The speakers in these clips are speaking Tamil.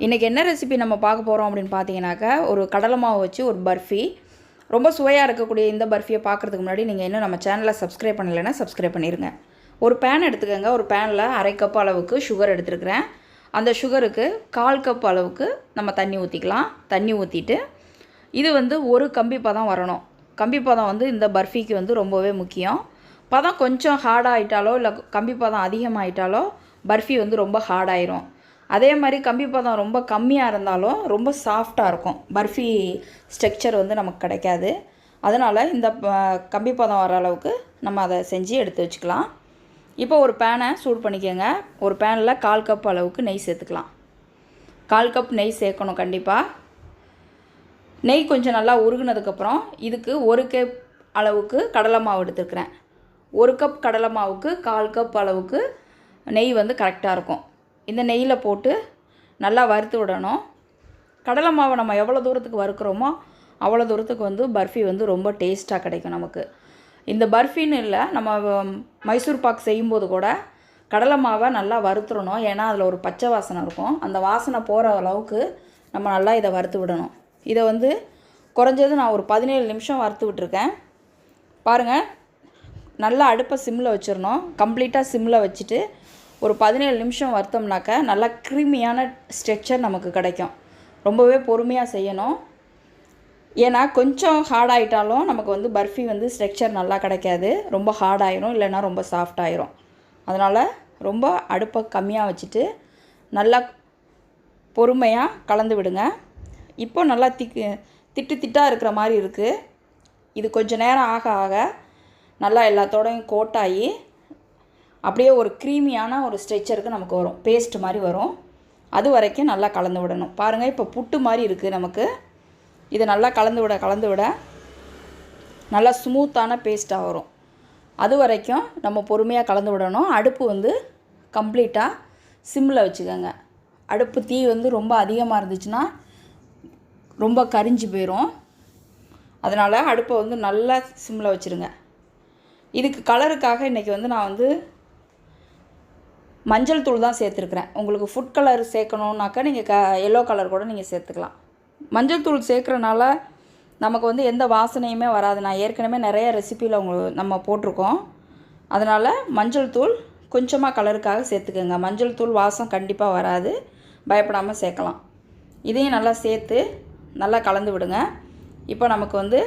இன்றைக்கி என்ன ரெசிபி நம்ம பார்க்க போகிறோம் அப்படின்னு பார்த்தீங்கன்னாக்கா, ஒரு கடலை மாவு வச்சு ஒரு பர்ஃபி. ரொம்ப சுவையாக இருக்கக்கூடிய இந்த பர்ஃபியை பார்க்குறதுக்கு முன்னாடி நீங்கள் இன்னும் நம்ம சேனலை சப்ஸ்கிரைப் பண்ணலைன்னா சப்ஸ்கிரைப் பண்ணிடுங்க. ஒரு பேன் எடுத்துக்கோங்க. ஒரு பேனில் 1/2 கப் அளவுக்கு சுகர் எடுத்துருக்கிறேன். அந்த சுகருக்கு 1/4 கப் அளவுக்கு நம்ம தண்ணி ஊற்றிக்கலாம். தண்ணி ஊற்றிட்டு இது ஒரு கம்பி பதம் வரணும். கம்பி பதம் இந்த பர்ஃபிக்கு ரொம்பவே முக்கியம். பதம் கொஞ்சம் ஹார்டாகிட்டாலோ இல்லை கம்பி பதம் அதிகமாகிட்டாலோ பர்ஃபி ரொம்ப ஹார்டாயிரும். அதே மாதிரி கம்பி பதம் ரொம்ப கம்மியாக இருந்தாலும் ரொம்ப சாஃப்டாக இருக்கும். பர்ஃபி ஸ்ட்ரக்சர் நமக்கு கிடைக்காது. அதனால் இந்த கம்பி பதம் வர அளவுக்கு நம்ம அதை செஞ்சு எடுத்து வச்சுக்கலாம். இப்போ ஒரு பேனை சூடு பண்ணிக்கோங்க. ஒரு பேனில் 1/4 கப் அளவுக்கு நெய் சேர்த்துக்கலாம். 1/4 கப் நெய் சேர்க்கணும் கண்டிப்பாக. நெய் கொஞ்சம் நல்லா உருகுனதுக்கப்புறம் இதுக்கு 1 கப் அளவுக்கு கடலை மாவு எடுத்துருக்கிறேன். 1 கப் கடலை மாவுக்கு 1/4 கப் அளவுக்கு நெய் கரெக்டாக இருக்கும். இந்த நெய்யில் போட்டு நல்லா வறுத்து விடணும். கடலை மாவை நம்ம எவ்வளோ தூரத்துக்கு வறுக்கிறோமோ அவ்வளோ தூரத்துக்கு பர்ஃபி ரொம்ப டேஸ்ட்டாக கிடைக்கும் நமக்கு. இந்த பர்ஃபின்னு இல்லை, நம்ம மைசூர் பாக் செய்யும்போது கூட கடலை மாவை நல்லா வறுத்துடணும். ஏன்னா அதில் ஒரு பச்சை வாசனை இருக்கும். அந்த வாசனை போகிற அளவுக்கு நம்ம நல்லா இதை வறுத்து விடணும். இதை குறைஞ்சது நான் ஒரு 17 நிமிஷம் வறுத்து விட்டுருக்கேன். பாருங்கள், நல்லா அடுப்பை சிம்மில் வச்சிடணும். கம்ப்ளீட்டாக சிம்மில் வச்சுட்டு ஒரு 17 நிமிஷம் வறுத்தோம்னாக்க நல்லா க்ரீமியான ஸ்ட்ரக்சர் நமக்கு கிடைக்கும். ரொம்பவே பொறுமையாக செய்யணும். ஏன்னா கொஞ்சம் ஹார்டாகிட்டாலும் நமக்கு பர்ஃபி ஸ்ட்ரக்சர் நல்லா கிடைக்காது. ரொம்ப ஹார்டாயிரும், இல்லைன்னா ரொம்ப சாஃப்டாயிரும். அதனால் ரொம்ப அடுப்பை கம்மியாக வச்சுட்டு நல்லா பொறுமையாக கலந்து விடுங்க. இப்போ நல்லா திட்டு திட்டாக இருக்கிற மாதிரி இருக்குது. இது கொஞ்சம் நேரம் ஆக ஆக நல்லா எல்லாத்தோடையும் கோட்டாகி அப்படியே ஒரு க்ரீமியான ஒரு ஸ்ட்ரக்சருக்கு நமக்கு வரும். பேஸ்ட் மாதிரி வரும். அது வரைக்கும் நல்லா கலந்து விடணும். பாருங்கள், இப்போ புட்டு மாதிரி இருக்குது நமக்கு. இதை நல்லா கலந்து விட நல்லா ஸ்மூத்தான பேஸ்ட்டாக வரும். அது வரைக்கும் நம்ம பொறுமையாக கலந்து விடணும். அடுப்பு கம்ப்ளீட்டாக சிம்மில் வச்சுக்கோங்க. அடுப்பு தீ ரொம்ப அதிகமாக இருந்துச்சுன்னா ரொம்ப கரிஞ்சு போயிடும். அதனால் அடுப்பை நல்லா சிம்மில் வச்சுருங்க. இதுக்கு கலருக்காக இன்றைக்கி நான் மஞ்சள் தூள் தான் சேர்த்துருக்குறேன். உங்களுக்கு ஃபுட் கலர் சேர்க்கணுன்னாக்கா நீங்கள் எல்லோ கலர் கூட நீங்கள் சேர்த்துக்கலாம். மஞ்சள் தூள் சேர்க்குறனால நமக்கு எந்த வாசனையுமே வராது. நான் ஏற்கனவே நிறைய ரெசிப்பியில் நம்ம போட்டிருக்கோம். அதனால் மஞ்சள் தூள் கொஞ்சமாக கலருக்காக சேர்த்துக்கோங்க. மஞ்சள் தூள் வாசம் கண்டிப்பாக வராது. பயப்படாமல் சேர்க்கலாம். இதையும் நல்லா சேர்த்து நல்லா கலந்து விடுங்க. இப்போ நமக்கு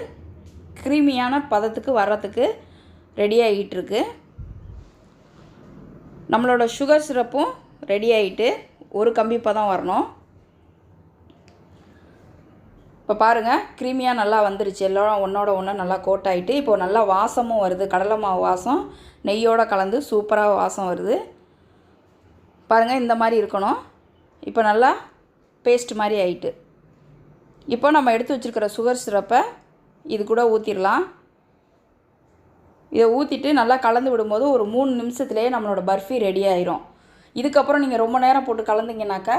க்ரீமியான பதத்துக்கு வர்றதுக்கு ரெடி ஆகிட்டுருக்கு. நம்மளோட சுகர் சிரப்பும் ரெடி ஆகிட்டு ஒரு கம்பி பதம் வரணும். இப்போ பாருங்கள், க்ரீமியாக நல்லா வந்துருச்சு. எல்லாம் ஒன்றோட ஒன்று நல்லா கோட் ஆகிட்டு இப்போ நல்லா வாசமும் வருது. கடலை மாவு வாசம் நெய்யோடு கலந்து சூப்பராக வாசம் வருது. பாருங்கள், இந்த மாதிரி இருக்கணும். இப்போ நல்லா பேஸ்ட் மாதிரி ஆகிட்டு இப்போ நம்ம எடுத்து வச்சுருக்கிற சுகர் சிரப்பை இது கூட ஊற்றிடலாம். இதை ஊற்றிட்டு நல்லா கலந்து விடும்போது ஒரு 3 நிமிஷத்துலேயே நம்மளோட பர்ஃபி ரெடி ஆயிரும். இதுக்கப்புறம் நீங்கள் ரொம்ப நேரம் போட்டு கலந்திங்கனாக்கா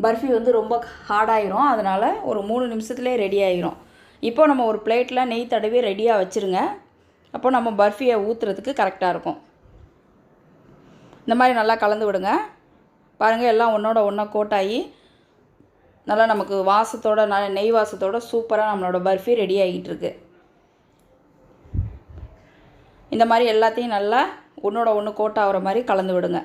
பர்ஃபி ரொம்ப ஹார்டாயிரும். அதனால் ஒரு 3 நிமிஷத்துலேயே ரெடி ஆயிரும். இப்போ நம்ம ஒரு பிளேட்டில் நெய் தடவி ரெடியாக வச்சுருங்க. அப்போ நம்ம பர்ஃபியை ஊற்றுறதுக்கு கரெக்டாக இருக்கும். இந்த மாதிரி நல்லா கலந்து விடுங்க. பாருங்கள், எல்லாம் ஒன்றோட ஒன்றா கோட்டாகி நல்லா நமக்கு வாசத்தோட நெய் வாசத்தோட சூப்பராக நம்மளோட பர்ஃபி ரெடி ஆகிட்டு இருக்கு. இந்த மாதிரி எல்லாத்தையும் நல்லா ஒன்றோட ஒன்று கோட் ஆகிற மாதிரி கலந்து விடுங்க.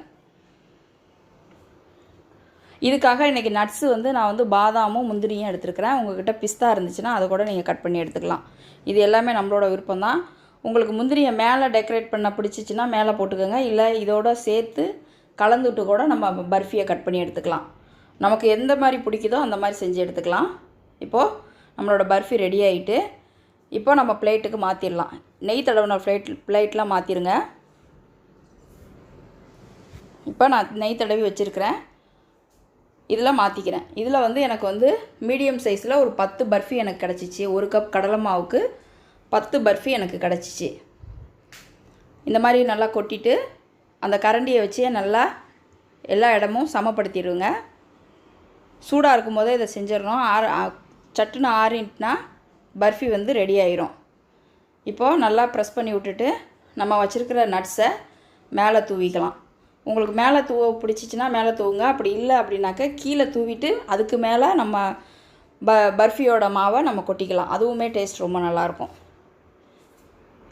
இதுக்காக இன்றைக்கி நட்ஸு நான் பாதாமும் முந்திரியும் எடுத்துருக்கிறேன். உங்கள்கிட்ட பிஸ்தா இருந்துச்சுன்னா அதை கூட நீங்கள் கட் பண்ணி எடுத்துக்கலாம். இது எல்லாமே நம்மளோட விருப்பம் தான். உங்களுக்கு முந்திரியை மேலே டெக்கரேட் பண்ண பிடிச்சிச்சின்னா மேலே போட்டுக்கோங்க. இல்லை இதோட சேர்த்து கலந்துட்டு கூட நம்ம பர்ஃபியை கட் பண்ணி எடுத்துக்கலாம். நமக்கு எந்த மாதிரி பிடிக்குதோ அந்த மாதிரி செஞ்சு எடுத்துக்கலாம். இப்போது நம்மளோட பர்ஃபி ரெடி ஆகிட்டு இப்போ நம்ம பிளேட்டுக்கு மாற்றிடலாம். நெய் தடவின பிளேட்லாம் மாற்றிடுங்க. இப்போ நான் நெய் தடவி வச்சுருக்கிறேன். இதில் மாற்றிக்கிறேன். இதில் எனக்கு மீடியம் சைஸில் ஒரு 10 பர்ஃபி எனக்கு கிடச்சிச்சு. 1 கப் கடலை மாவுக்கு 10 பர்ஃபி எனக்கு கிடச்சிச்சு. இந்த மாதிரி நல்லா கொட்டிட்டு அந்த கரண்டியை வச்சே நல்லா எல்லா இடமும் சமப்படுத்திடுங்க. சூடாக இருக்கும் போதே இதை செஞ்சிடணும். சட்டுன்னு ஆறிட்டுனா பர்ஃபி ரெடி ஆயிரும். இப்போது நல்லா ப்ரெஸ் பண்ணி விட்டுட்டு நம்ம வச்சுருக்கிற நட்ஸை மேலே தூவிக்கலாம். உங்களுக்கு மேலே தூவ பிடிச்சிச்சின்னா மேலே தூவுங்க. அப்படி இல்லை அப்படின்னாக்க கீழே தூவிட்டு அதுக்கு மேலே நம்ம பர்ஃபியோட மாவை நம்ம கொட்டிக்கலாம். அதுவுமே டேஸ்ட் ரொம்ப நல்லாயிருக்கும்.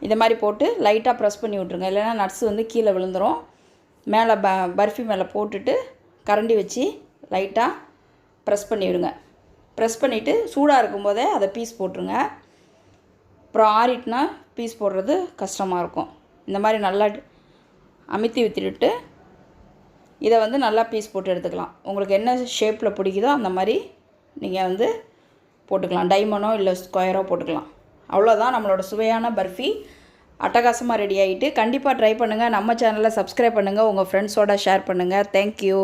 இந்த மாதிரி போட்டு லைட்டாக ப்ரெஸ் பண்ணி விட்ருங்க. இல்லைன்னா நட்ஸ் வந்து கீழே விழுந்துடும். மேலே பர்ஃபி மேலே போட்டுட்டு கரண்டி வச்சு லைட்டாக ப்ரெஸ் பண்ணி விடுங்க. ப்ரெஸ் பண்ணிவிட்டு சூடாக இருக்கும்போதே அதை பீஸ் போட்டுருங்க. அப்புறம் ஆறிட்டுனா பீஸ் போடுறது கஷ்டமாக இருக்கும். இந்த மாதிரி நல்லா அமுத்தி விட்டுட்டு இதை வந்து நல்லா பீஸ் போட்டு எடுத்துக்கலாம். உங்களுக்கு என்ன ஷேப்பில் பிடிக்குதோ அந்த மாதிரி நீங்கள் வந்து போட்டுக்கலாம். டைமண்டோ இல்லை ஸ்கொயரோ போட்டுக்கலாம். அவ்வளோதான், நம்மளோட சுவையான பர்ஃபி அட்டகாசமாக ரெடி ஆகிட்டு. கண்டிப்பாக ட்ரை பண்ணுங்கள். நம்ம சேனலை சப்ஸ்கிரைப் பண்ணுங்கள். உங்கள் ஃப்ரெண்ட்ஸோடு ஷேர் பண்ணுங்கள். தேங்க்யூ.